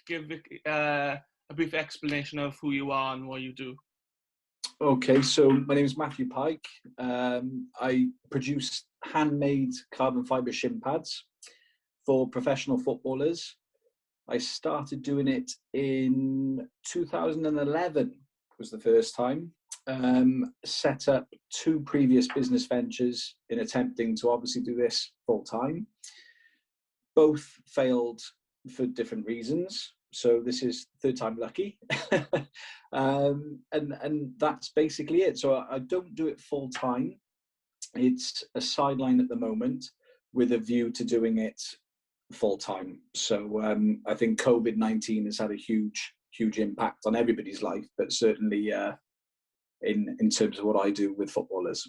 give a brief explanation of who you are and what you do. Okay, so my name is Matthew Pike. I produce handmade carbon fibre shin pads for professional footballers. I started doing it in 2011 was the first time. Set up 2 previous business ventures in attempting to obviously do this full time. Both failed for different reasons. So this is third time lucky. And that's basically it. So I don't do it full time. It's a sideline at the moment with a view to doing it full time. So I think COVID-19 has had a huge impact on everybody's life, but certainly in terms of what I do with footballers.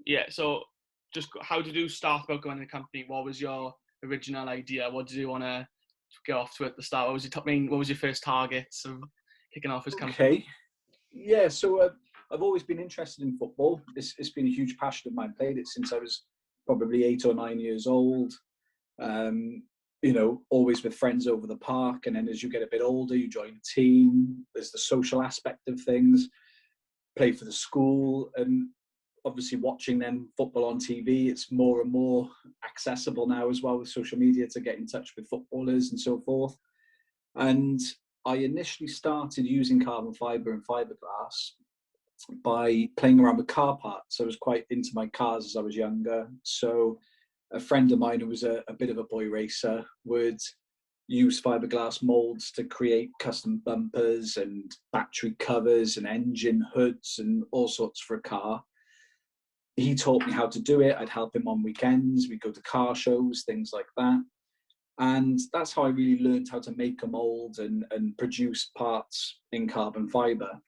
Yeah. So just how did you start about going to the company? What was your original idea? What did you want to get off to at the start? What was your first targets of kicking off as company? Okay. Yeah. So I've always been interested in football. It's been a huge passion of mine. Played it since I was probably 8 or 9 years old. Always with friends over the park. And then as you get a bit older, you join a team. There's the social aspect of things. Play for the school, and obviously watching then football on TV, it's more and more accessible now as well with social media to get in touch with footballers and so forth. And I initially started using carbon fibre and fiberglass by playing around with car parts. I was quite into my cars as I was younger. So a friend of mine who was a bit of a boy racer would use fiberglass molds to create custom bumpers and battery covers and engine hoods and all sorts for a car. He taught me how to do it. I'd help him on weekends. We'd go to car shows, things like that. And that's how I really learned how to make a mold and produce parts in carbon fibre.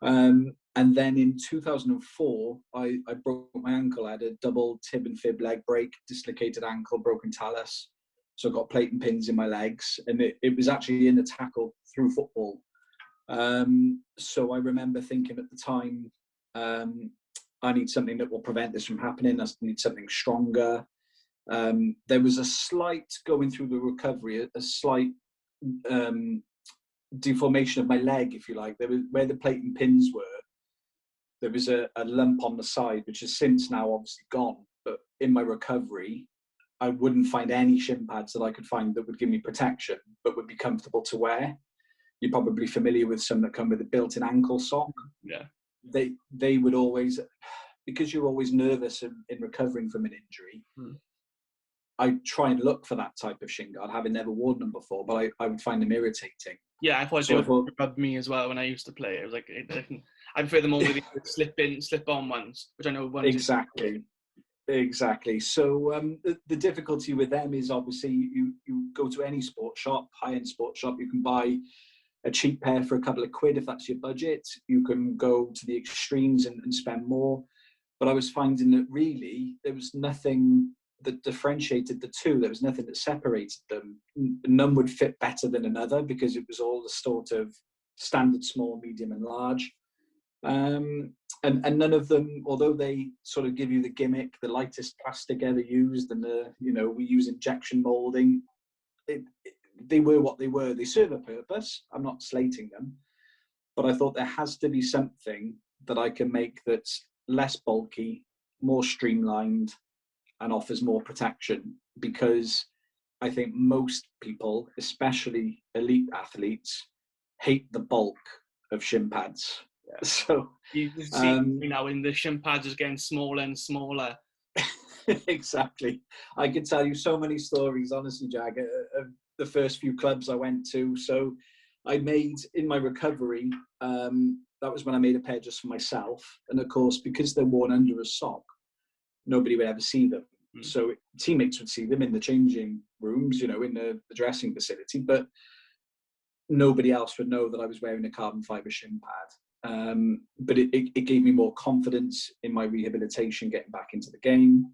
And then in 2004, I broke my ankle. I had a double tib and fib leg break, dislocated ankle, broken talus. So I got plate and pins in my legs, and it was actually in a tackle through football. So I remember thinking at the time, I need something that will prevent this from happening. I need something stronger. There was a slight, going through the recovery, a slight deformation of my leg, if you like. There was, where the plate and pins were, there was a lump on the side, which has since now obviously gone. But in my recovery, I wouldn't find any shin pads that I could find that would give me protection, but would be comfortable to wear. You're probably familiar with some that come with a built-in ankle sock. Yeah. They would always, because you're always nervous in recovering from an injury, I try and look for that type of shin guard, having never worn them before, but I would find them irritating. Yeah, I thought it would rub me as well when I used to play. It was like, I prefer the more with the slip-on ones, which I know ones. Exactly. So the difficulty with them is obviously you go to any sports shop, high-end sports shop, you can buy a cheap pair for a couple of quid if that's your budget. You can go to the extremes and spend more. But I was finding that really there was nothing that differentiated the two. There was nothing that separated them. None would fit better than another because it was all the sort of standard small, medium and large. And none of them, although they sort of give you the gimmick, the lightest plastic ever used, and we use injection molding, they were what they were. They serve a purpose. I'm not slating them, but I thought there has to be something that I can make that's less bulky, more streamlined, and offers more protection, because I think most people, especially elite athletes, hate the bulk of shin pads. Yeah. So you see now in the shin pads is getting smaller and smaller. Exactly. I could tell you so many stories, honestly, Jag, of the first few clubs I went to. So I made, in my recovery, that was when I made a pair just for myself. And of course, because they're worn under a sock, nobody would ever see them. So teammates would see them in the changing rooms, in the dressing facility, but nobody else would know that I was wearing a carbon fibre shin pad. But it gave me more confidence in my rehabilitation, getting back into the game.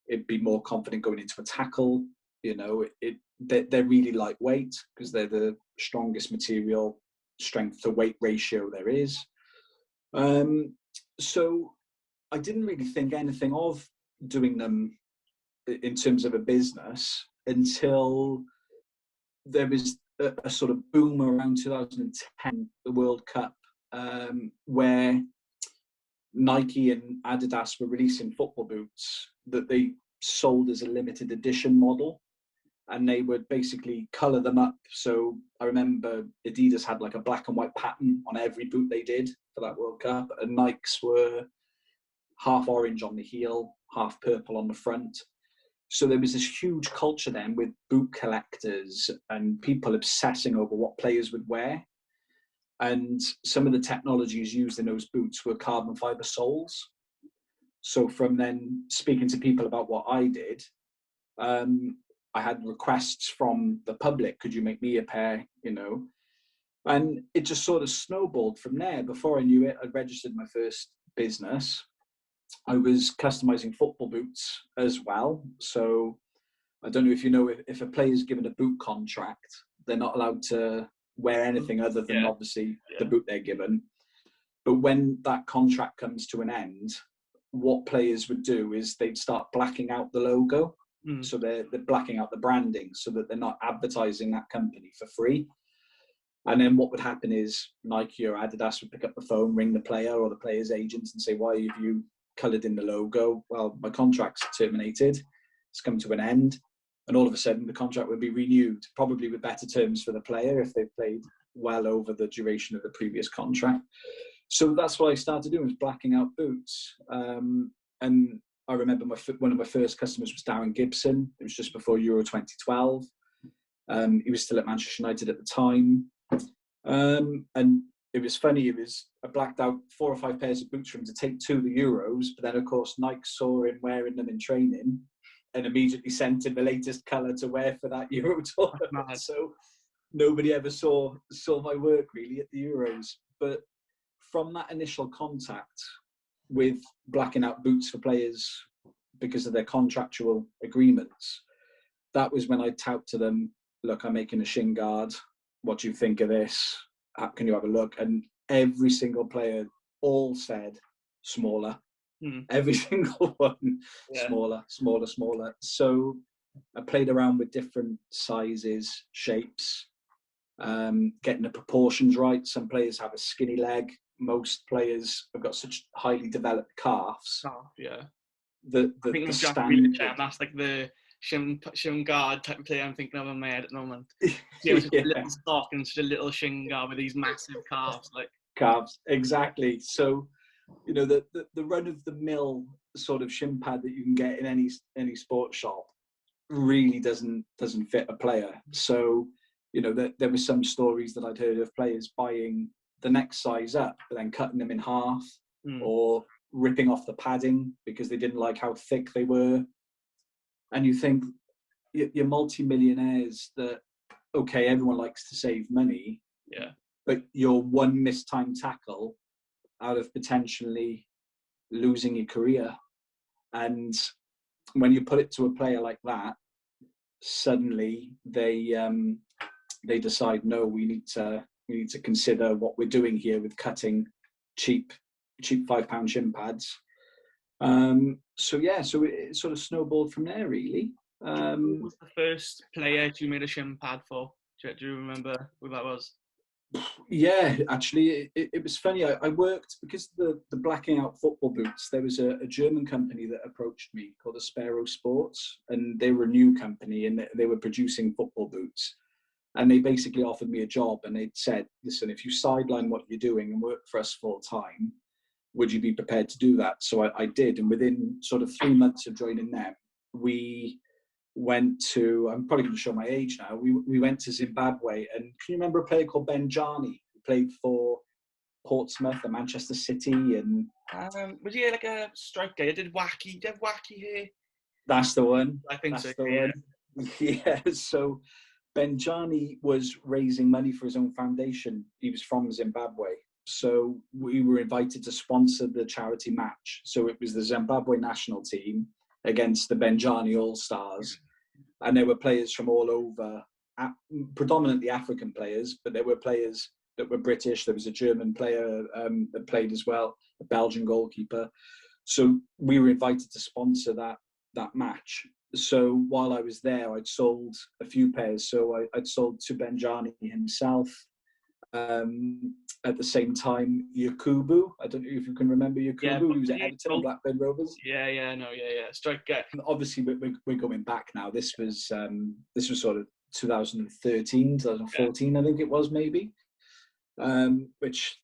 It'd be more confident going into a tackle. They're really lightweight because they're the strongest material strength to weight ratio there is. So I didn't really think anything of doing them in terms of a business until there was a sort of boom around 2010, the World Cup, where Nike and Adidas were releasing football boots that they sold as a limited edition model, and they would basically color them up. So I remember Adidas had like a black and white pattern on every boot they did for that World Cup, and Nikes were half orange on the heel, half purple on the front. So there was this huge culture then with boot collectors and people obsessing over what players would wear. And some of the technologies used in those boots were carbon fiber soles. So from then speaking to people about what I did, I had requests from the public, could you make me a pair, you know? And it just sort of snowballed from there. Before I knew it, I registered my first business. I was customizing football boots as well. So I don't know if you know, if a player's given a boot contract, they're not allowed to wear anything other than obviously the boot they're given. But when that contract comes to an end, what players would do is they'd start blacking out the logo. So they're blacking out the branding so that they're not advertising that company for free. And then what would happen is Nike or Adidas would pick up the phone, ring the player or the player's agent and say, why have you coloured in the logo? Well, my contract's terminated. It's come to an end. And all of a sudden the contract would be renewed, probably with better terms for the player if they've played well over the duration of the previous contract. So that's what I started doing, was blacking out boots. And I remember one of my first customers was Darren Gibson. It was just before Euro 2012. He was still at Manchester United at the time. And it was funny, I blacked out 4 or 5 pairs of boots for him to take to the Euros, but then of course Nike saw him wearing them in training and immediately sent him the latest colour to wear for that Euro tournament. So nobody ever saw my work really at the Euros. But from that initial contact with blacking out boots for players because of their contractual agreements, that was when I tout to them, look, I'm making a shin guard. What do you think of this? Can you have a look? And every single player all said smaller. Every single one, smaller. So I played around with different sizes, shapes, getting the proportions right. Some players have a skinny leg. Most players have got such highly developed calves. I think that's like the shin guard type of player I'm thinking of in my head at the moment. Such a little stock and such a little shin guard with these massive calves. Calves, exactly. So, you know, the run-of-the-mill sort of shin pad that you can get in any sports shop really doesn't fit a player. So, you know, there were some stories that I'd heard of players buying the next size up, but then cutting them in half or ripping off the padding because they didn't like how thick they were. And you think, you're multi-millionaires that, okay, everyone likes to save money, but you're one mistimed tackle out of potentially losing your career. And when you put it to a player like that, suddenly they decide, no, we need to consider what we're doing here with cutting cheap £5 shin pads. So it sort of snowballed from there, really. Who was the first player you made a shin pad for? Do you remember who that was? Yeah, actually, it was funny. I worked, because the blacking out football boots, there was a German company that approached me called Aspero Sports, and they were a new company and they were producing football boots. And they basically offered me a job and they'd said, listen, if you sideline what you're doing and work for us full time, would you be prepared to do that? So I did. And within sort of 3 months of joining them, we went to, I'm probably going to show my age now, we went to Zimbabwe. And can you remember a player called Ben Jani, who played for Portsmouth and Manchester City? And was he like a striker? Did wacky hair? That's the one. I think that's so. The one. Yeah, so Ben Jani was raising money for his own foundation. He was from Zimbabwe. So we were invited to sponsor the charity match. So it was the Zimbabwe national team against the Benjani All-Stars. And there were players from all over, predominantly African players, but there were players that were British. There was a German player that played as well, a Belgian goalkeeper. So we were invited to sponsor that that match. So while I was there, I'd sold a few pairs. So I'd sold to Benjani himself. At the same time, Yakubu. I don't know if you can remember Yakubu. Yeah, He was at Everton and Blackburn Rovers. Yeah. Striker. Obviously, we're going back now. This was sort of 2013, 2014, I think it was, maybe. Which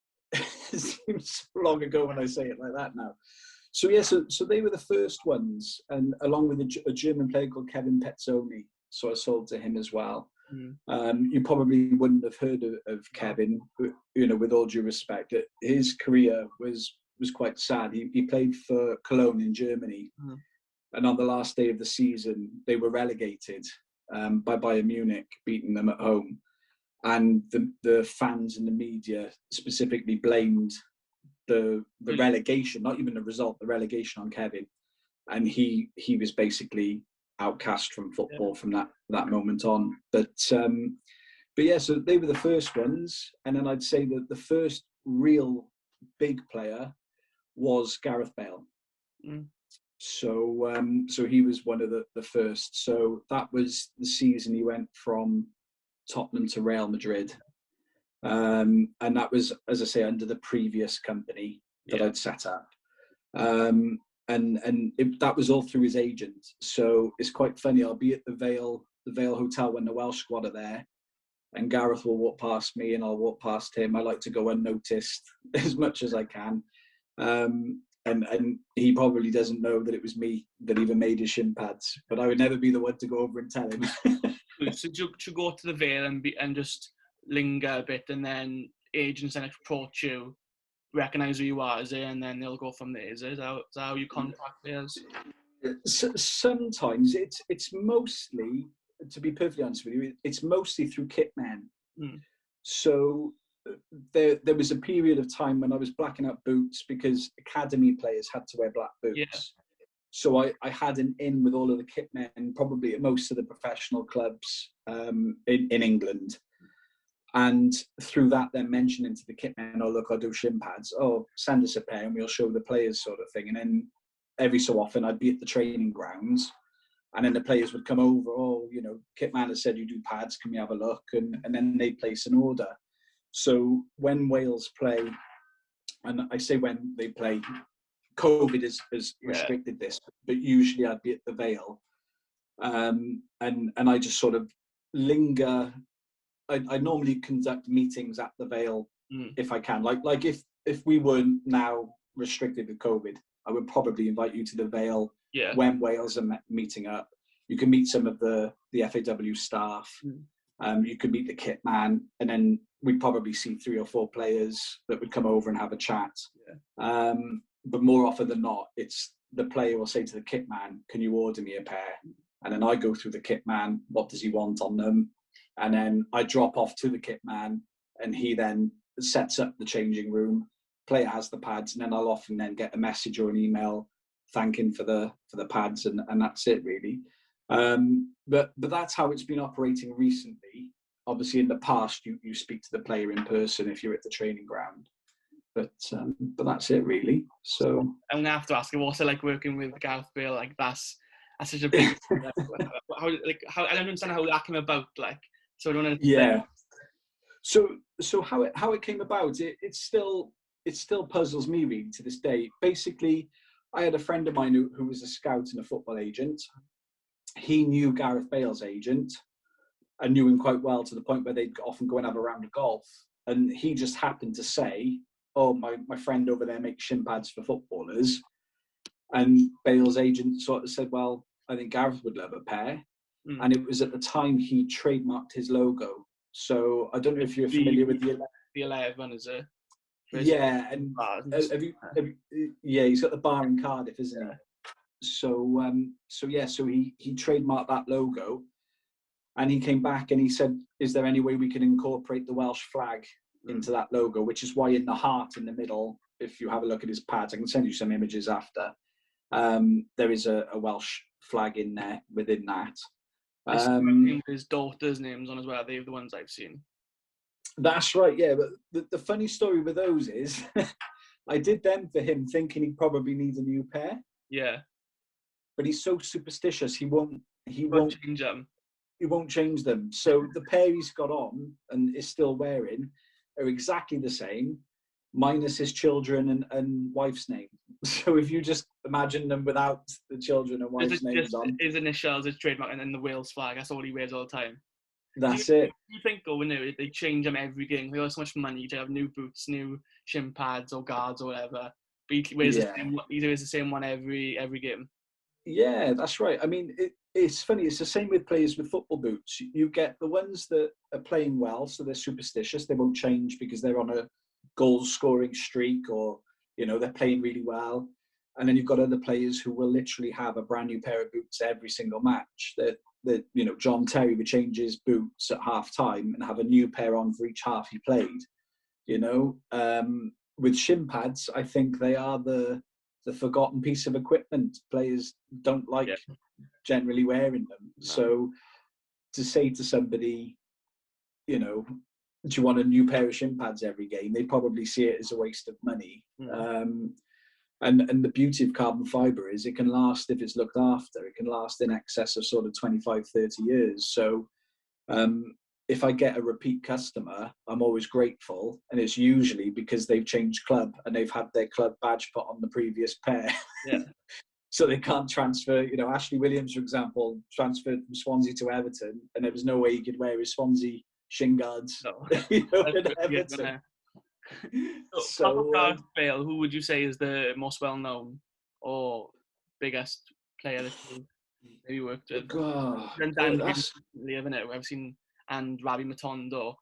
seems so long ago when I say it like that now. So yeah, so they were the first ones, and along with a German player called Kevin Pezzoni, so I sold to him as well. You probably wouldn't have heard of Kevin, you know, with all due respect. His career was quite sad. He played for Cologne in Germany, and on the last day of the season, they were relegated by Bayern Munich, beating them at home. And the fans and the media specifically blamed the relegation, not even the result, the relegation, on Kevin. And he was basically outcast from football from that moment on. But yeah, so they were the first ones. And then I'd say that the first real big player was Gareth Bale. So he was one of the first. So that was the season he went from Tottenham to Real Madrid. And that was, as I say, under the previous company that I'd set up. That was all through his agent. So it's quite funny. I'll be at the Vale Hotel when the Welsh squad are there, and Gareth will walk past me and I'll walk past him. I like to go unnoticed as much as I can. And he probably doesn't know that it was me that even made his shin pads, but I would never be the one to go over and tell him. So to go to the Vale and just linger a bit, and then agents then approach you, recognise who you are, is it? And then they'll go from there. Is that how you contact players? Sometimes it's mostly, to be perfectly honest with you, it's mostly through kitmen. So there was a period of time when I was blacking out boots because academy players had to wear black boots. So I had an in with all of the kitmen, probably at most of the professional clubs in England. And through that, then mentioning to the kitmen, oh, look, I'll do shin pads. Oh, send us a pair and we'll show the players, sort of thing. And then every so often I'd be at the training grounds and then the players would come over. Oh, you know, kitman has said you do pads. Can we have a look? And then they'd place an order. So when Wales play, and I say when they play, COVID has restricted this, but usually I'd be at the Vale. And I just sort of linger. I normally conduct meetings at the Vale if I can. Like if we weren't now restricted with COVID, I would probably invite you to the Vale when Wales are meeting up. You can meet some of the FAW staff. You could meet the kit man, and then we'd probably see 3 or 4 players that would come over and have a chat. But more often than not, it's the player will say to the kit man, "Can you order me a pair?" And then I go through the kit man. What does he want on them? And then I drop off to the kit man, and he then sets up the changing room. Player has the pads, and then I'll often then get a message or an email thanking for the pads, and that's it really. But that's how it's been operating recently. Obviously, in the past, you speak to the player in person if you're at the training ground. But that's it really. So I'm gonna have to ask you, what's it like working with Gareth Bale? Like that's such a big. how I don't understand how that came about. Like, so I don't understand. Yeah. So how it came about, it still puzzles me really to this day. Basically, I had a friend of mine who was a scout and a football agent. He knew Gareth Bale's agent and knew him quite well, to the point where they'd often go and have a round of golf. And he just happened to say, "Oh, my friend over there makes shin pads for footballers." And Bale's agent sort of said, "Well, I think Gareth would love a pair." And it was at the time he trademarked his logo. So I don't know if you're familiar with the 11, is it? Yeah, and he's got the bar in Cardiff, isn't he? So he trademarked that logo, and he came back and he said, "Is there any way we can incorporate the Welsh flag into that logo?" Which is why in the heart in the middle, if you have a look at his pads, I can send you some images after. There is a Welsh flag in there within that. His daughter's names on as well. They're the ones I've seen. That's right, yeah. But the funny story with those is, I did them for him, thinking he'd probably need a new pair. Yeah. but he's so superstitious. He won't change them. He won't change them. So the pair he's got on and is still wearing are exactly the same, minus his children and wife's name. So if you just imagine them without the children and wife's names on, his initials, his trademark, and then the Wales flag. That's all he wears all the time. That's it. You think, they change them every game. They got so much money to have new boots, new shin pads or guards or whatever. But he wears the same one every game. Yeah, that's right. I mean, it's funny. It's the same with players with football boots. You get the ones that are playing well, so they're superstitious. They won't change because they're on a goal-scoring streak, or they're playing really well. And then you've got other players who will literally have a brand new pair of boots every single match. That John Terry would change his boots at half time and have a new pair on for each half he played. With shin pads, I think they are the forgotten piece of equipment. Players don't like generally wearing them. No. So to say to somebody, do you want a new pair of shin pads every game? They probably see it as a waste of money. And the beauty of carbon fibre is it can last, if it's looked after, it can last in excess of sort of 25, 30 years. So if I get a repeat customer, I'm always grateful. And it's usually because they've changed club and they've had their club badge put on the previous pair. Yeah. So they can't transfer. Ashley Williams, for example, transferred from Swansea to Everton, and there was no way he could wear his Swansea shin guards. No. At Everton. So Gareth Bale, who would you say is the most well-known or biggest player that you maybe worked with? I've seen, and Ravi Matondo.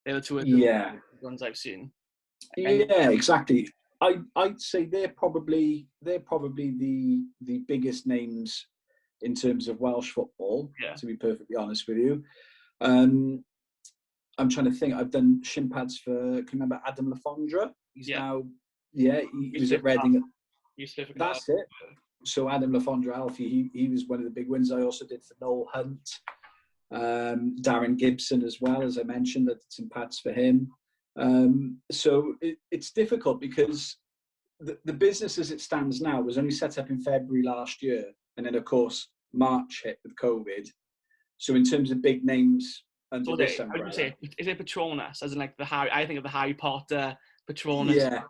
They're the two of the ones I've seen. Yeah, exactly. I'd say they're probably the biggest names in terms of Welsh football. Yeah. To be perfectly honest with you. I'm trying to think. I've done shin pads for. Can you remember Adam Lafondra? He's now. Yeah, he was at Reading. That's it. So Adam Lafondra Alfie, he was one of the big wins. I also did for Noel Hunt, Darren Gibson as well, as I mentioned. I did some pads for him. So it's difficult because the business as it stands now was only set up in February last year, and then of course March hit with COVID. So in terms of big names. So this umbrella. I would say, is it Patronus, as in like I think of the Harry Potter Patronus. Yeah.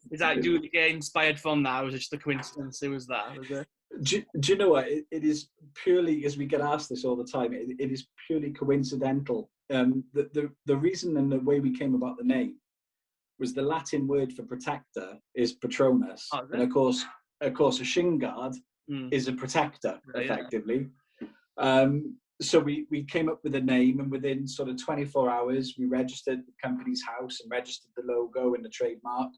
Is that do you get inspired from that, or was it just a coincidence? It was that, was it? Do you know what? It is purely, as we get asked this all the time, it is purely coincidental. The reason and the way we came about the name was the Latin word for protector is Patronus. Oh, and of course a shin guard is a protector, effectively. Yeah. So we came up with a name, and within sort of 24 hours, we registered the company's house and registered the logo and the trademark.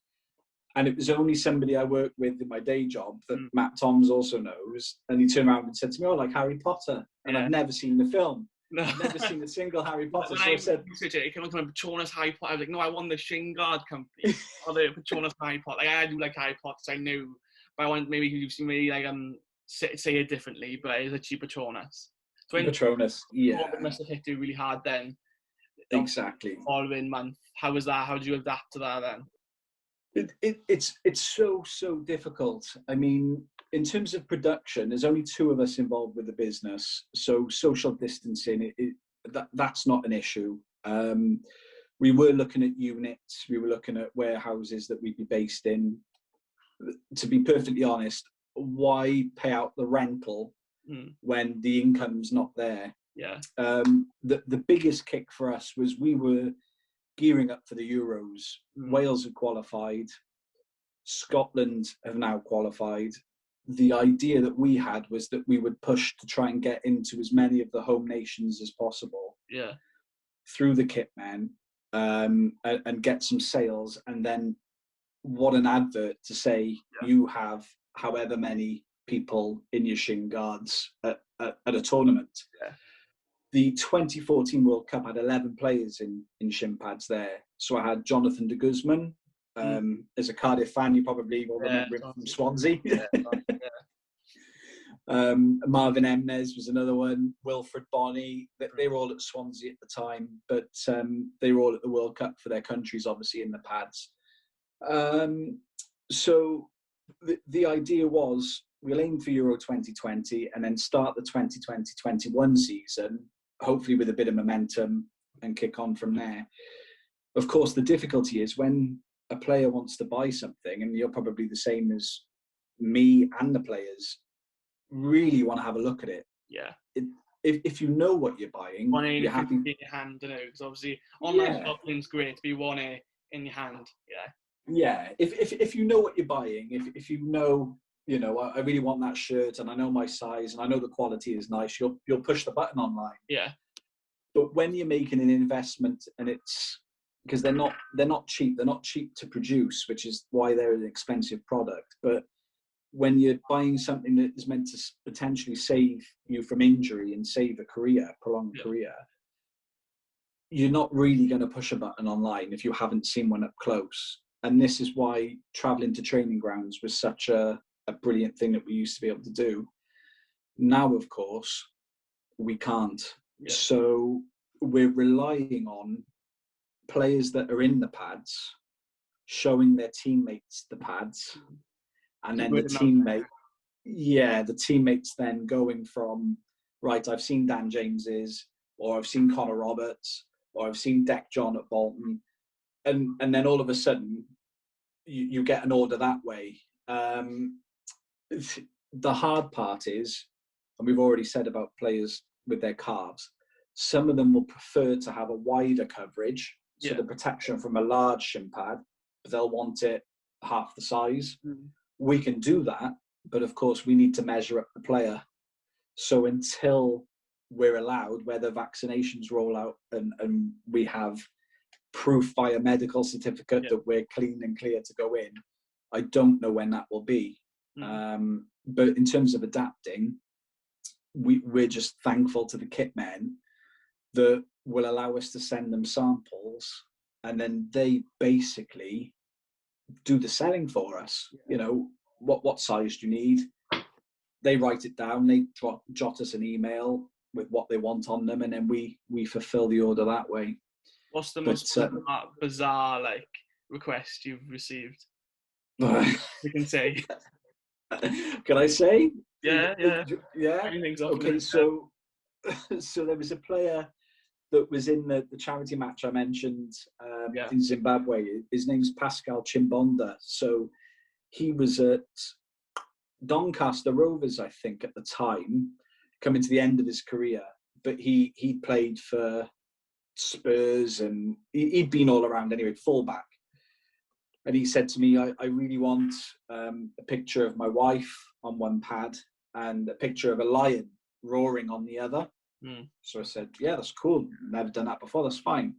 And it was only somebody I worked with in my day job that Matt Toms also knows. And he turned around and said to me, "Oh, like Harry Potter." And I've never seen the film. No. I've never seen a single Harry Potter. So I said, it came up to Patronus Harry Potter. I was like, no, I want the Shin Guard company. Or the Patronus Harry Potter. Like, I do like Harry Potter, so I knew. But I want maybe you've seen me like say it differently, but it's actually Patronus. So Patronus, it must have hit you really hard then. Exactly. Following month, how was that? How did you adapt to that then? It's so difficult. I mean, in terms of production, there's only two of us involved with the business, so social distancing that's not an issue. We were looking at units, we were looking at warehouses that we'd be based in. To be perfectly honest, why pay out the rental when the income's not there? Yeah. The biggest kick for us was we were gearing up for the Euros. Wales had qualified. Scotland have now qualified. The idea that we had was that we would push to try and get into as many of the home nations as possible. Yeah. Through the kit men, and get some sales. And then what an advert to say you have however many people in your shin guards at a tournament. Yeah. The 2014 World Cup had 11 players in shin pads there. So I had Jonathan de Guzman. As a Cardiff fan, you probably will remember him from Swansea. Marvin Emnes was another one. Wilfred Bonney. They were all at Swansea at the time, but they were all at the World Cup for their countries, obviously, in the pads. So the idea was we'll aim for Euro 2020 and then start the 2020-21 season, hopefully with a bit of momentum, and kick on from there. Of course, the difficulty is when a player wants to buy something, and you're probably the same as me and the players, really want to have a look at it. Yeah. If you know what you're buying, you're happy in your hand, you know, because obviously online shopping's great, but you want it in your hand. Yeah. If you know what you're buying, if you know, you know, I really want that shirt, and I know my size, and I know the quality is nice, you'll push the button online. Yeah. But when you're making an investment, and it's because they're not cheap to produce, which is why they're an expensive product. But when you're buying something that is meant to potentially save you from injury and save a career, prolonged career, you're not really going to push a button online if you haven't seen one up close. And this is why traveling to training grounds was such a brilliant thing that we used to be able to do. Now, of course, we can't. Yeah. So we're relying on players that are in the pads showing their teammates the pads, and then the teammates then going from, right, I've seen Dan James's, or I've seen Connor Roberts, or I've seen Deck John at Bolton, and then all of a sudden you get an order that way. The hard part is, and we've already said about players with their calves, some of them will prefer to have a wider coverage, so the protection from a large shin pad, but they'll want it half the size. We can do that, but of course we need to measure up the player. So until we're allowed, whether vaccinations roll out and we have proof via medical certificate that we're clean and clear to go in, I don't know when that will be. But in terms of adapting, we're just thankful to the kit men that will allow us to send them samples, and then they basically do the selling for us. You know, what size do you need? They write it down, they jot us an email with what they want on them, and then we fulfill the order that way. What's the most bizarre request you've received? You can say. Can I say? Yeah. Okay, so there was a player that was in the charity match I mentioned in Zimbabwe. His name's Pascal Chimbonda. So he was at Doncaster Rovers, I think, at the time, coming to the end of his career. But he played for Spurs, and he'd been all around anyway, fullback. And he said to me, I really want a picture of my wife on one pad and a picture of a lion roaring on the other. So I said, yeah, that's cool. Never done that before. That's fine.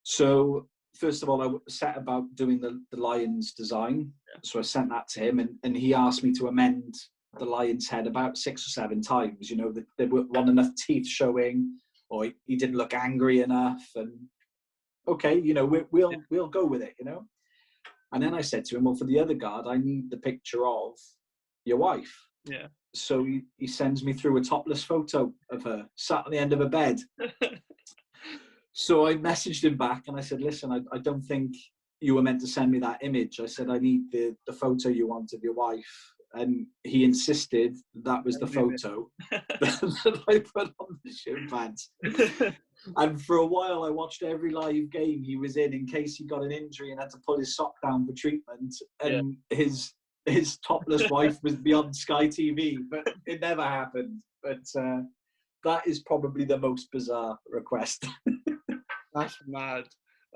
So first of all, I set about doing the lion's design. So I sent that to him, and he asked me to amend the lion's head about 6 or 7 times. You know, there weren't enough teeth showing, or he didn't look angry enough. And okay, you know, we'll go with it, you know. And then I said to him, well, for the other guard, I need the picture of your wife. Yeah. So he sends me through a topless photo of her sat on the end of a bed. So I messaged him back and I said, listen, I don't think you were meant to send me that image. I said, I need the photo you want of your wife. And he insisted that was the photo that I put on the shin pads. And for a while, I watched every live game he was in case he got an injury and had to pull his sock down for treatment. And his topless wife was beyond Sky TV, but it never happened. But that is probably the most bizarre request. That's mad.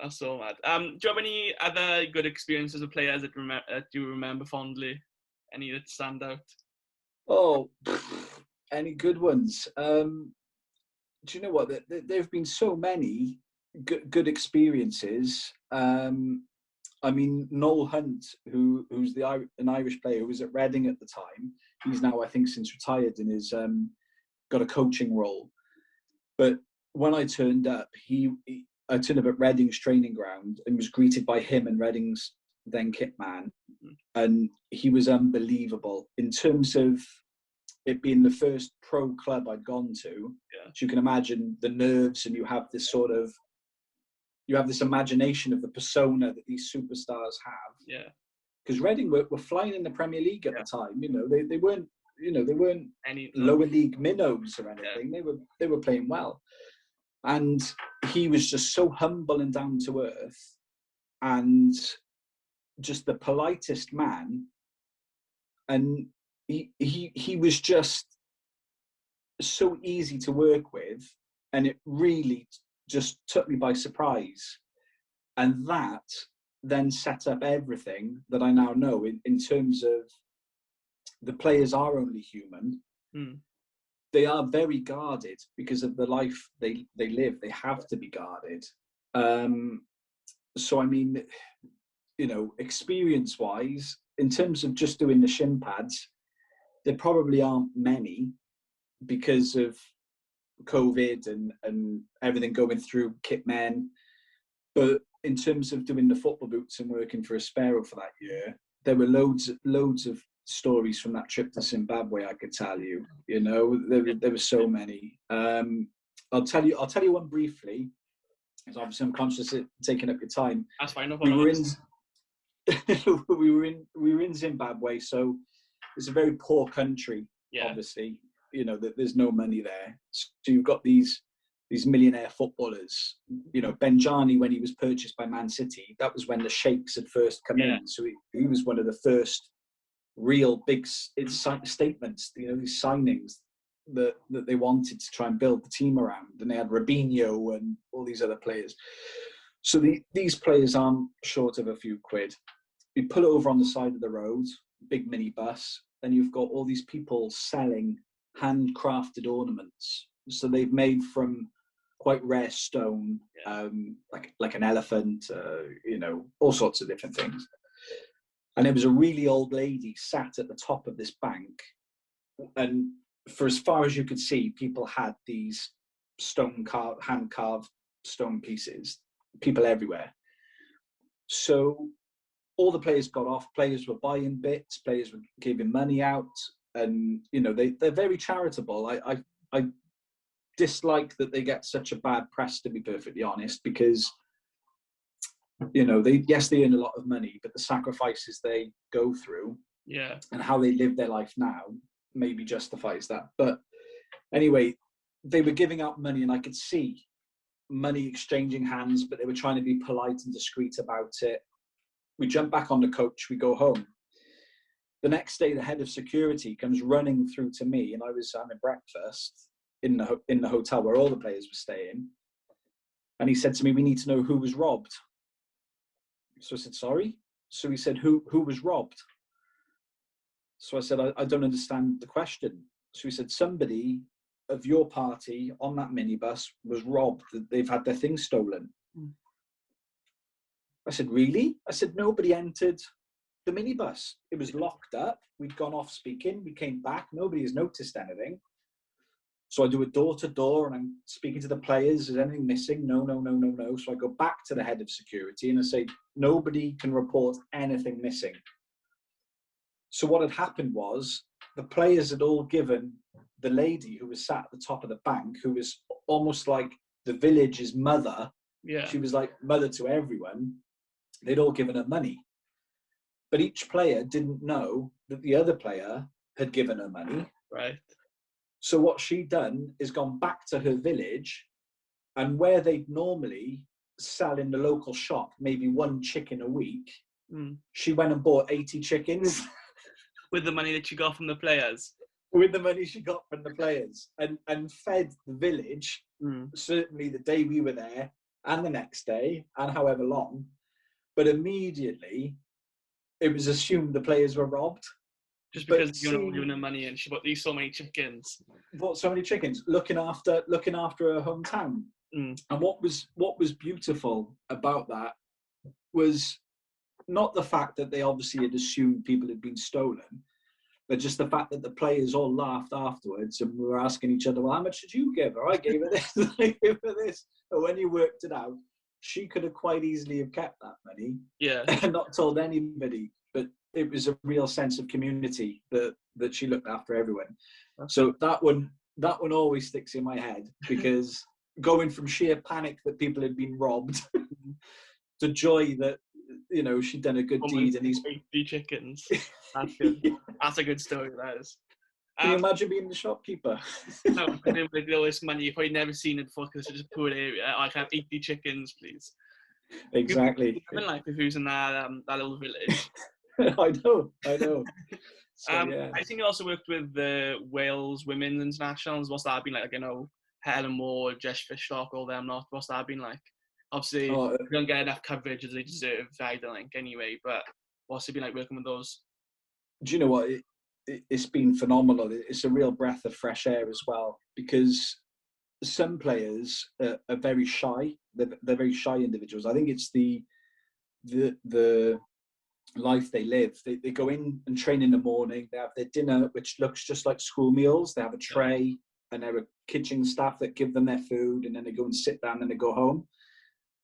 That's so mad. Do you have any other good experiences with players that you remember fondly? Any that stand out? Oh, any good ones? Do you know what? There have been so many good experiences. I mean, Noel Hunt, who's an Irish player who was at Reading at the time. He's now, I think, since retired and has got a coaching role. But when I turned up, I turned up at Reading's training ground and was greeted by him and Reading's then kit man. And he was unbelievable in terms of it being the first pro club I'd gone to. So you can imagine the nerves, and you have this imagination of the persona that these superstars have. because Reading were flying in the Premier League at the time. You know, they weren't, they weren't Any lower league minnows or anything. They were playing well, and he was just so humble and down to earth, and just the politest man. And he was just so easy to work with, and it really just took me by surprise. And that then set up everything that I now know in terms of the players are only human. They are very guarded because of the life they live. They have to be guarded. So, I mean, experience-wise, in terms of just doing the shin pads, there probably aren't many because of COVID and everything going through kit men. But in terms of doing the football boots and working for a Sparrow for that year, there were loads of stories from that trip to Zimbabwe. I could tell you, there were so many. I'll tell you one briefly, because obviously I'm conscious of taking up your time. That's fine. No We problem. were in Zimbabwe, so it's a very poor country. Yeah. Obviously, there's no money there. So you've got these millionaire footballers. Benjani, when he was purchased by Man City, that was when the sheikhs had first come in. So he was one of the first real big statements, these signings that they wanted to try and build the team around. And they had Robinho and all these other players. So these players aren't short of a few quid. You pull over on the side of the road, big minibus, and you've got all these people selling handcrafted ornaments. So they've made from quite rare stone, like an elephant, all sorts of different things. And there was a really old lady sat at the top of this bank, and for as far as you could see, people had these hand-carved stone pieces, people everywhere. So all the players got off, players were buying bits, players were giving money out, and, they're very charitable. I dislike that they get such a bad press, to be perfectly honest, because they earn a lot of money, but the sacrifices they go through and how they live their life now maybe justifies that. But anyway, they were giving out money, and I could see money exchanging hands, but they were trying to be polite and discreet about it. We jump back on the coach, we go home. The next day, the head of security comes running through to me, and I was having breakfast in the hotel where all the players were staying. And he said to me, "We need to know who was robbed." So I said, "Sorry?" So he said, who was robbed? So I said, I don't understand the question. So he said, somebody of your party on that minibus was robbed. They've had their things stolen. I said, really? I said, nobody entered the minibus. It was locked up. We'd gone off speaking. We came back. Nobody has noticed anything. So I do a door-to-door, and I'm speaking to the players. Is anything missing? No. So I go back to the head of security, and I say, nobody can report anything missing. So what had happened was the players had all given the lady who was sat at the top of the bank, who was almost like the village's mother. Yeah. She was like mother to everyone. They'd all given her money. But each player didn't know that the other player had given her money. Right. So what she'd done is gone back to her village, and where they'd normally sell in the local shop maybe one chicken a week, she went and bought 80 chickens. With the money that she got from the players? With the money she got from the players. And fed the village, certainly the day we were there, and the next day, and however long. But immediately, it was assumed the players were robbed. Just because you're not giving her money, and she bought these so many chickens. Bought so many chickens, looking after her hometown. And what was beautiful about that was not the fact that they obviously had assumed people had been stolen, but just the fact that the players all laughed afterwards and were asking each other, well, how much did you give her? I gave her this, I gave her this. And when you worked it out, she could have quite easily have kept that money and not told anybody. But it was a real sense of community that she looked after everyone. So that one always sticks in my head, because going from sheer panic that people had been robbed to joy that she'd done a good Almost deed, and he's 80 chickens. That's good. Yeah. That's a good story, that is. Can you imagine being the shopkeeper? No, with all this money, you've probably never seen it before because it's such a poor area. I can have 80 chickens, please. Exactly. Living life if he was in that little village. I know. So, yeah. I think you also worked with the Wales Women's Internationals. What's that been like? Helen Ward, Jess Fishlock, all them lot. What's that been like? Obviously, they don't get enough coverage as they deserve, I don't think, anyway. But what's it been like working with those? Do you know what? It's been phenomenal. It's a real breath of fresh air as well, because some players are very shy. They're very shy individuals. I think it's the life they live. They go in and train in the morning. They have their dinner, which looks just like school meals. They have a tray, and there are kitchen staff that give them their food, and then they go and sit down and they go home.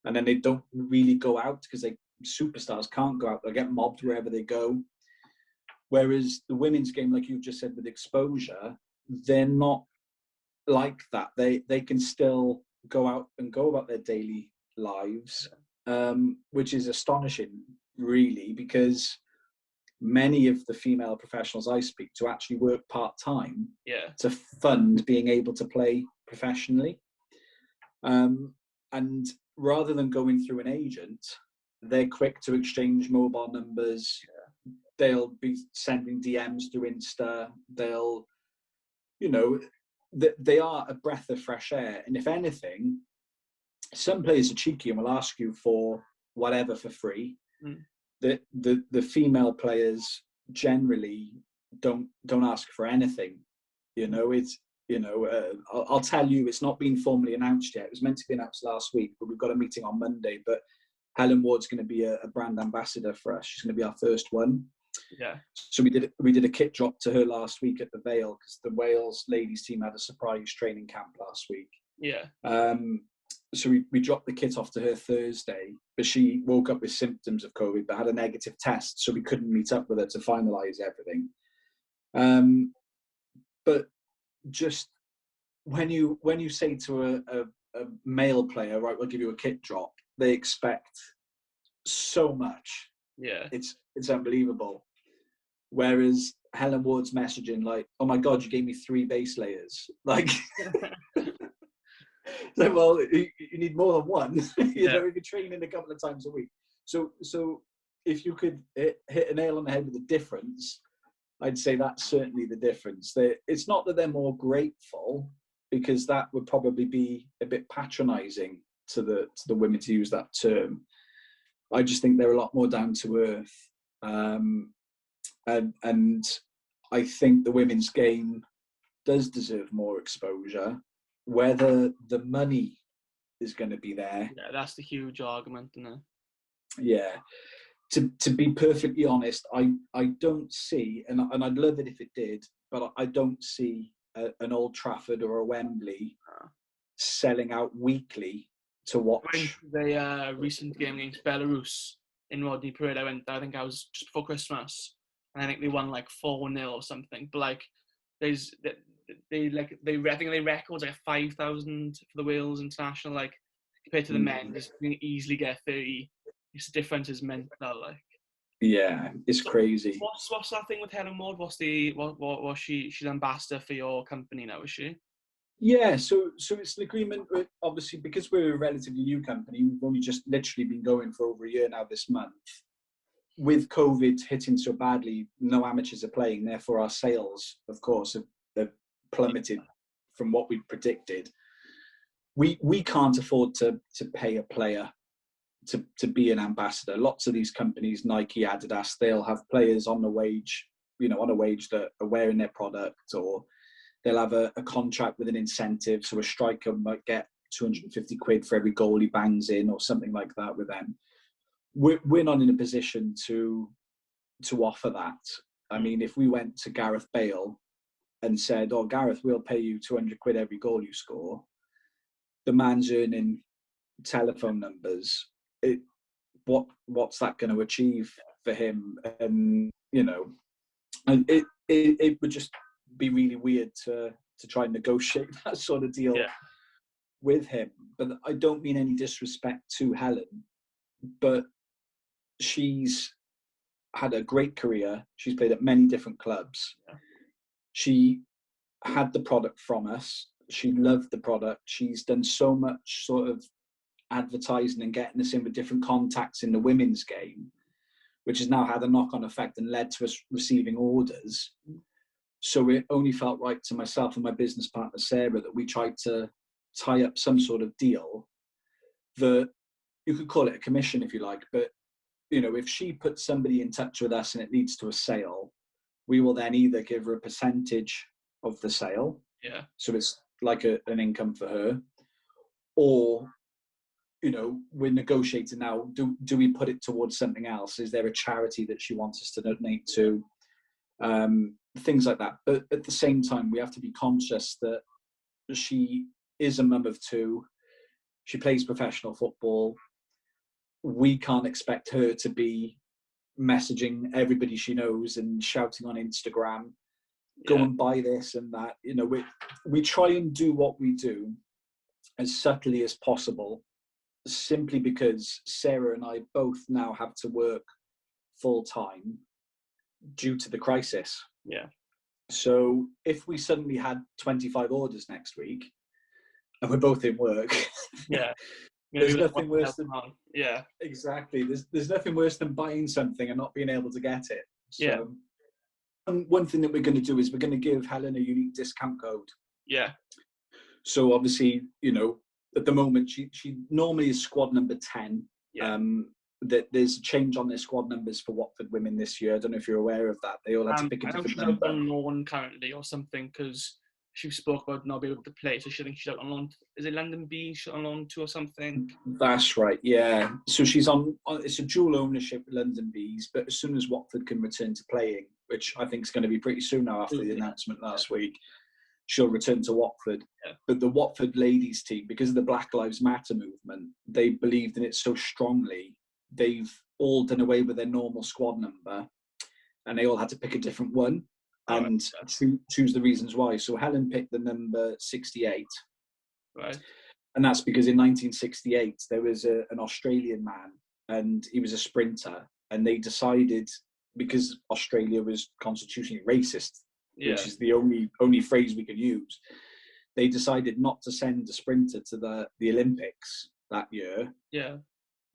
And then they don't really go out because superstars can't go out. They'll get mobbed wherever they go. Whereas the women's game, like you just said, with exposure, they're not like that. They can still go out and go about their daily lives, which is astonishing, really, because many of the female professionals I speak to actually work part-time to fund being able to play professionally. And rather than going through an agent, they're quick to exchange mobile numbers. They'll be sending DMs through Insta. They'll, they are a breath of fresh air. And if anything, some players are cheeky and will ask you for whatever for free. The female players generally don't ask for anything. I'll tell you, it's not been formally announced yet. It was meant to be announced last week, but we've got a meeting on Monday. But Helen Ward's going to be a brand ambassador for us. She's going to be our first one. Yeah. So we did a kit drop to her last week at the Vale, because the Wales ladies team had a surprise training camp last week. Yeah. So we dropped the kit off to her Thursday, but she woke up with symptoms of COVID, but had a negative test, so we couldn't meet up with her to finalise everything. But just when you say to a male player, right, we'll give you a kit drop, they expect so much. Yeah. It's unbelievable. Whereas Helen Ward's messaging, like, oh my God, you gave me 3 base layers. Like, so, well, you need more than one. You know, if you're training a couple of times a week. So if you could hit a nail on the head with the difference, I'd say that's certainly the difference. It's not that they're more grateful, because that would probably be a bit patronising to the women to use that term. I just think they're a lot more down to earth. And I think the women's game does deserve more exposure. Whether the money is going to be there. Yeah, that's the huge argument, isn't it? Yeah. To be perfectly honest, I don't see, and I'd love it if it did, but I don't see an Old Trafford or a Wembley selling out weekly to watch. The recent game against Belarus in Rodney Parade, I think I was just before Christmas, and I think they won like 4-0 or something. But like, I think they records like 5,000 for the Wales International, like compared to the men, just can easily get 30. It's the difference is mental, like. Yeah, it's crazy. What's that thing with Helen Ward? She's ambassador for your company now, is she? Yeah, so it's an agreement with, obviously, because we're a relatively new company, we've only just literally been going for over a year now this month. With COVID hitting so badly, no amateurs are playing, therefore our sales, of course, have plummeted from what we predicted. We can't afford to pay a player to be an ambassador. Lots of these companies, Nike, Adidas, they'll have players on a wage that are wearing their product, or they'll have a contract with an incentive. So a striker might get 250 quid for every goal he bangs in, or something like that with them. We're not in a position to offer that. I mean, if we went to Gareth Bale and said, oh, Gareth, we'll pay you 200 quid every goal you score, the man's earning telephone numbers. What's that going to achieve for him? And and it would just be really weird to try and negotiate that sort of deal with him. But I don't mean any disrespect to Helen, but she's had a great career. She's played at many different clubs. Yeah. She had the product from us. She loved the product. She's done so much sort of advertising and getting us in with different contacts in the women's game, which has now had a knock-on effect and led to us receiving orders. So it only felt right to myself and my business partner, Sarah, that we tried to tie up some sort of deal that you could call it a commission if you like, but you know, if she puts somebody in touch with us and it leads to a sale, we will then either give her a percentage of the sale. Yeah. So it's like an income for her, or, you know, we're negotiating now. Do we put it towards something else? Is there a charity that she wants us to donate to? Things like that. But at the same time, we have to be conscious that she is a mum of two. She plays professional football. We can't expect her to be messaging everybody she knows and shouting on Instagram, go and buy this and that. You know, we try and do what we do as subtly as possible, simply because Sarah and I both now have to work full time due to the crisis. Yeah. So if we suddenly had 25 orders next week and we're both in work, yeah. There's nothing worse than yeah, exactly. There's nothing worse than buying something and not being able to get it. So, yeah. And one thing that we're going to do is we're going to give Helen a unique discount code. Yeah. So obviously, you know, at the moment she normally is squad number 10. Yeah. That there's a change on their squad numbers for Watford women this year. I don't know if you're aware of that. They all had to pick a different number. I know she's out on loan currently or something because she spoke about not being able to play, so she thinks she's out on loan. Is it London B she's on loan to or something? That's right, yeah. So she's on it's a dual ownership with London Bees, but as soon as Watford can return to playing, which I think is going to be pretty soon now after the announcement last week, she'll return to Watford. Yeah. But the Watford ladies team, because of the Black Lives Matter movement, they believed in it so strongly, they've all done away with their normal squad number and they all had to pick a different one. And choose the reasons why. So Helen picked the number 68. Right. And that's because in 1968, there was an Australian man and he was a sprinter. And they decided, because Australia was constitutionally racist, which is the only phrase we can use, they decided not to send a sprinter to the Olympics that year. Yeah.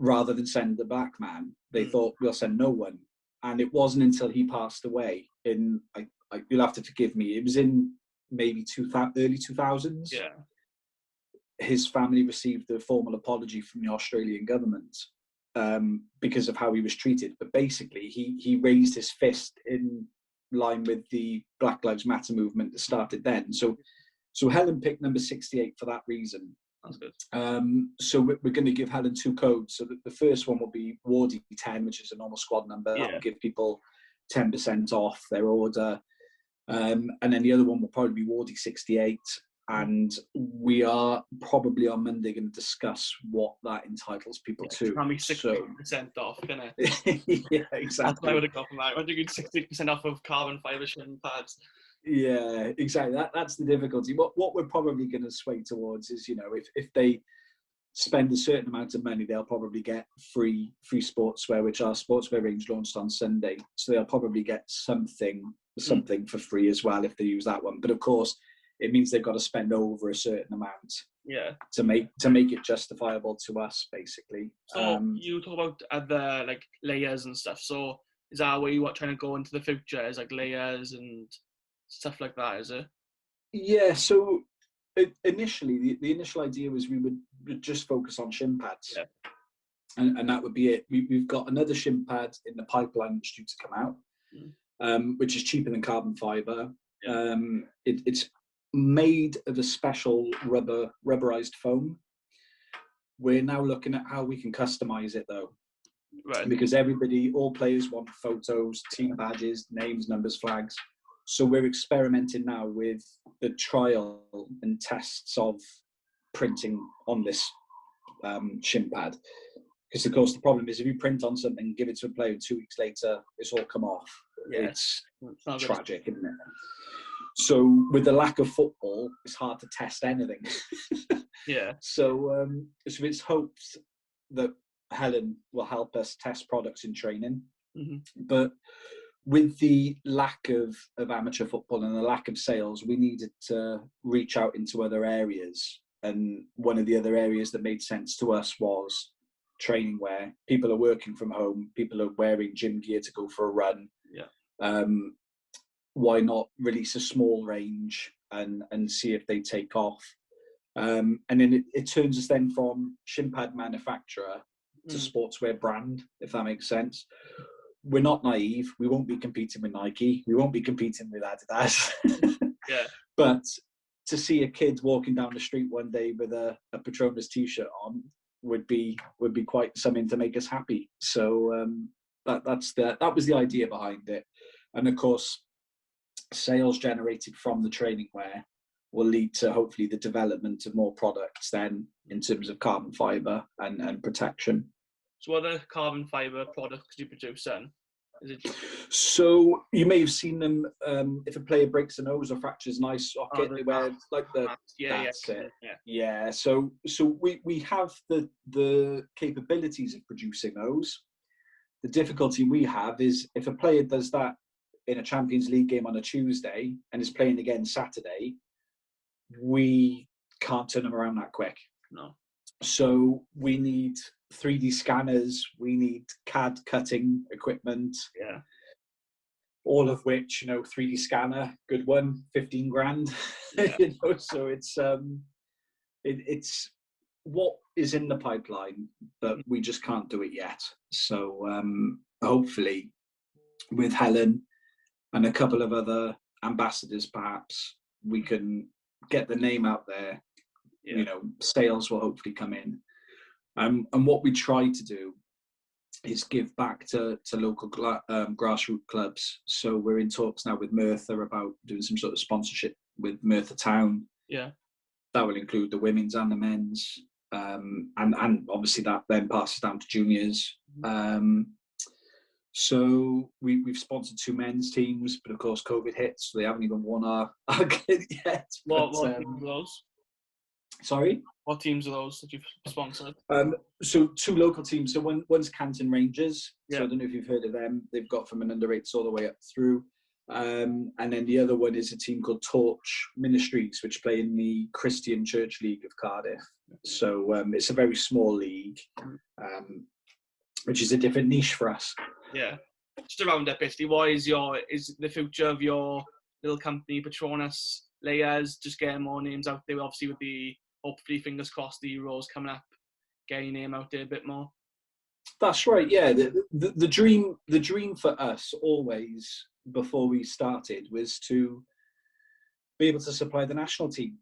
Rather than send a black man. They thought, we'll send no one. And it wasn't until he passed away in, you'll have to forgive me, it was in maybe early 2000s. Yeah. His family received a formal apology from the Australian government because of how he was treated. But basically, he raised his fist in line with the Black Lives Matter movement that started then. So Helen picked number 68 for that reason. That's good. So we're going to give Helen two codes. So the first one will be Wardy 10, which is a normal squad number. Yeah. That will give people 10% off their order. And then the other one will probably be Wardy 68. And we are probably on Monday going to discuss what that entitles people to. Can be 60% off, can it? Yeah, exactly. That's what I would have got from that. I think it's 60% off of carbon fibre shin pads. Yeah, exactly. That's the difficulty. What we're probably going to sway towards is, you know, if they spend a certain amount of money, they'll probably get free sportswear, which our sportswear range launched on Sunday. So they'll probably get something for free as well if they use that one. But of course, it means they've got to spend over a certain amount. Yeah. To make it justifiable to us, basically. So you talk about other like layers and stuff. So is that where you are trying to go into the future? Is like layers and stuff like that, is it? Yeah, so initially, the initial idea was we would just focus on shin pads. Yeah. And that would be it. We've got another shin pad in the pipeline which is due to come out, which is cheaper than carbon fibre. Yeah. It's made of a special rubberized foam. We're now looking at how we can customize it, though. Right. Because all players want photos, team badges, names, numbers, flags. So we're experimenting now with the trial and tests of printing on this shin pad. Because, of course, the problem is if you print on something, give it to a player, and 2 weeks later, it's all come off. Yeah. It's tragic, isn't it? So with the lack of football, it's hard to test anything. Yeah. So it's hoped that Helen will help us test products in training. Mm-hmm. But with the lack of amateur football and the lack of sales, we needed to reach out into other areas. And one of the other areas that made sense to us was training wear. People are working from home. People are wearing gym gear to go for a run. Yeah. Why not release a small range and see if they take off? And then it turns us then from Shinpad Manufacturer to sportswear brand, if that makes sense. We're not naive. We won't be competing with Nike. We won't be competing with Adidas. Yeah. But to see a kid walking down the street one day with a Patronus t-shirt on would be quite something to make us happy. So that was the idea behind it. And of course, sales generated from the training wear will lead to hopefully the development of more products then in terms of carbon fibre and protection. So what are the carbon fibre products you produce then? So you may have seen them if a player breaks a nose or fractures an eye socket, they wear like that's it. Yeah. So we have the capabilities of producing those. The difficulty we have is if a player does that in a Champions League game on a Tuesday and is playing again Saturday, we can't turn them around that quick. No. So we need 3D scanners, we need CAD cutting equipment. Yeah. All of which, 3D scanner, good one, 15 grand. Yeah. So it's what is in the pipeline, but we just can't do it yet. So hopefully with Helen and a couple of other ambassadors, perhaps we can get the name out there. Yeah. Sales will hopefully come in. And what we try to do is give back to local grassroots clubs. So we're in talks now with Merthyr about doing some sort of sponsorship with Merthyr Town. Yeah. That will include the women's and the men's. And obviously that then passes down to juniors. So we've sponsored 2 men's teams, but of course COVID hit, so they haven't even won our kit yet. What teams are those? Sorry? What teams are those that you've sponsored? So 2 local teams. So one's Canton Rangers. Yeah. So I don't know if you've heard of them. They've got from an under-8s all the way up through. And then the other one is a team called Torch Ministries, which play in the Christian Church League of Cardiff. So it's a very small league, which is a different niche for us. Yeah. Just to round up, basically, what is the future of your little company, Patronus Layers? Just getting more names out there, obviously with the, hopefully, fingers crossed, the Euros coming up, getting your name out there a bit more. That's right, yeah. The dream for us always, before we started, was to be able to supply the national team.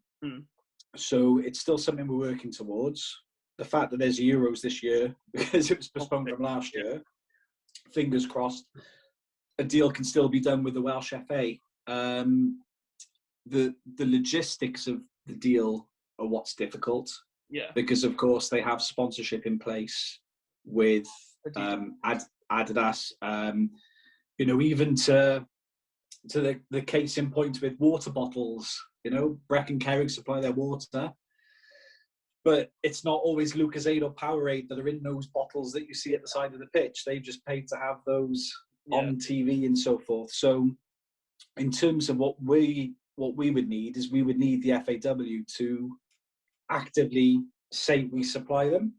So it's still something we're working towards. The fact that there's Euros this year, because it was postponed from last year, fingers crossed, a deal can still be done with the Welsh FA. The logistics of the deal are what's difficult. Yeah. Because of course they have sponsorship in place with Adidas. Even to the case in point with water bottles. Brecon Carrick supply their water, but it's not always Lucozade or Powerade that are in those bottles that you see at the side of the pitch. They've just paid to have those on TV and so forth. So in terms of what we would need is we would need the FAW to actively say we supply them.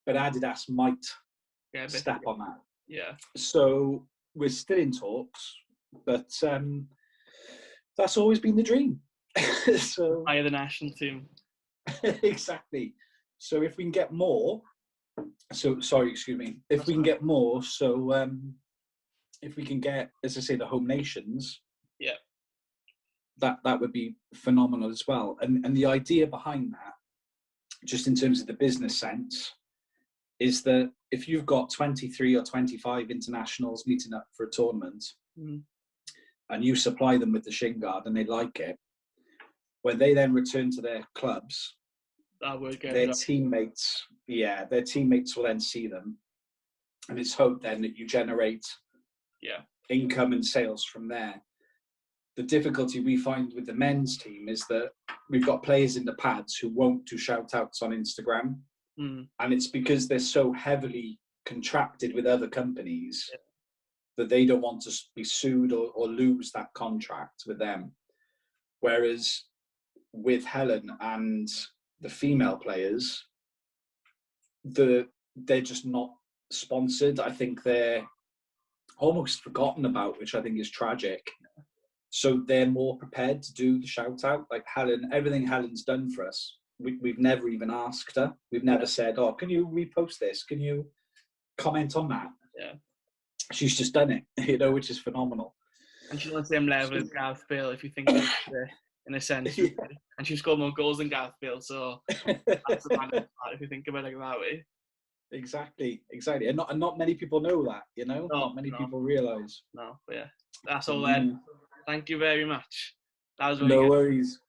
But Adidas might step on that. Yeah. So we're still in talks, but that's always been the dream. So Hire the national team. Exactly. So if we can get more, if we can get more, so if we can get, as I say, the home nations, that would be phenomenal as well. And the idea behind that, just in terms of the business sense, is that if you've got 23 or 25 internationals meeting up for a tournament, and you supply them with the shin guard and they like it, when they then return to their clubs, their teammates will then see them, and it's hoped then that you generate income and sales from there. The difficulty we find with the men's team is that we've got players in the pads who won't do shout outs on Instagram. And it's because they're so heavily contracted with other companies that they don't want to be sued or lose that contract with them. Whereas with Helen and the female players, they're just not sponsored. I think they're almost forgotten about, which I think is tragic. So they're more prepared to do the shout out. Like Helen, everything Helen's done for us, we've never even asked her. We've never said, oh, can you repost this? Can you comment on that? Yeah. She's just done it, you know, which is phenomenal. And she's on the same level as Gareth Bale, if you think of it in a sense. Yeah. And she's scored more goals than Gareth Bale, so that's the man if you think about it like that way. Exactly. And not many people know that, you know? No, not many people realise. No, but yeah. That's all then. Thank you very much. That was really No good. worries.